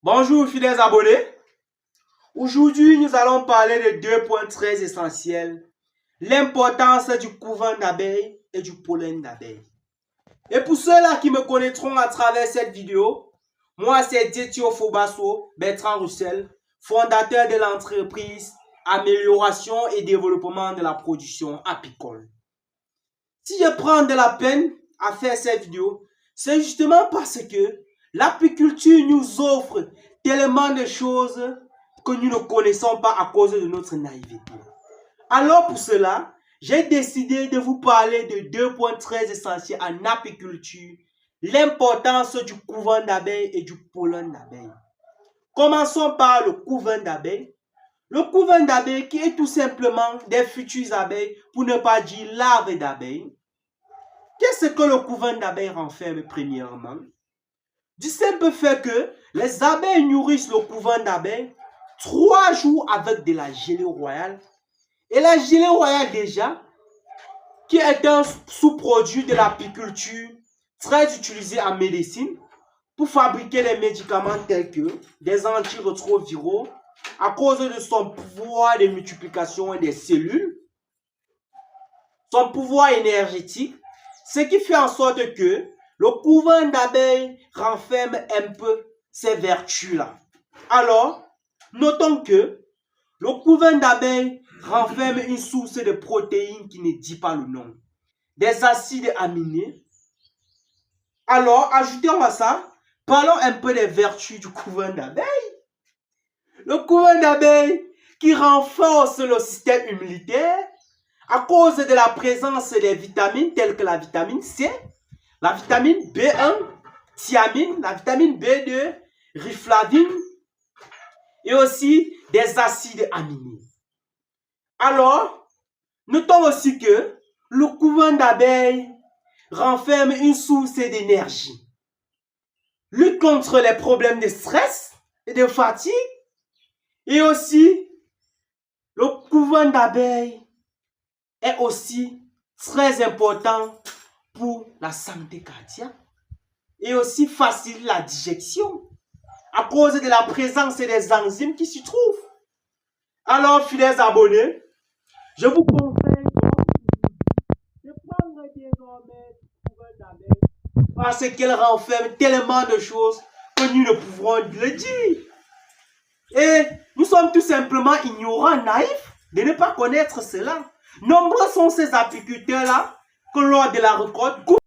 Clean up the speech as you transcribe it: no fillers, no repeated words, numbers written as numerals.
Bonjour fidèles abonnés. Aujourd'hui, nous allons parler de deux points très essentiels. L'importance du couvain d'abeilles et du pollen d'abeilles. Et pour ceux-là qui me connaîtront à travers cette vidéo, moi c'est Détio Fobasso, Bertrand Roussel, fondateur de l'entreprise Amélioration et Développement de la Production Apicole. Si je prends de la peine à faire cette vidéo, c'est justement parce que l'apiculture nous offre tellement de choses que nous ne connaissons pas à cause de notre naïveté. Alors pour cela, j'ai décidé de vous parler de deux points très essentiels en apiculture, l'importance du couvain d'abeilles et du pollen d'abeilles. Commençons par le couvain d'abeilles. Le couvain d'abeilles qui est tout simplement des futures abeilles, pour ne pas dire larves d'abeilles. Qu'est-ce que le couvain d'abeilles renferme premièrement? Du simple fait que les abeilles nourrissent le couvain d'abeilles 3 jours avec de la gelée royale. Et la gelée royale déjà, qui est un sous-produit de l'apiculture très utilisé en médecine pour fabriquer des médicaments tels que des antirétroviraux à cause de son pouvoir de multiplication des cellules, son pouvoir énergétique, ce qui fait en sorte que le couvain d'abeilles renferme un peu ces vertus-là. Alors, notons que le couvain d'abeilles renferme une source de protéines qui ne dit pas le nom, des acides aminés. Alors, ajoutons à ça, parlons un peu des vertus du couvain d'abeilles. Le couvain d'abeilles qui renforce le système immunitaire à cause de la présence des vitamines telles que la vitamine C, la vitamine B1, thiamine, la vitamine B2, riflavine et aussi des acides aminés. Alors, notons aussi que le couvain d'abeilles renferme une source d'énergie, lutte contre les problèmes de stress et de fatigue, et aussi le couvain d'abeilles est aussi très important pour la santé cardiaque et aussi facilite la digestion à cause de la présence des enzymes qui s'y trouvent. Alors, fidèles abonnés, je vous conseille de prendre désormais le couvain d'abeilles parce qu'elle renferme tellement de choses que nous ne pouvons le dire. Et nous sommes tout simplement ignorants, naïfs de ne pas connaître cela. Nombreux sont ces apiculteurs-là que lors de la récolte,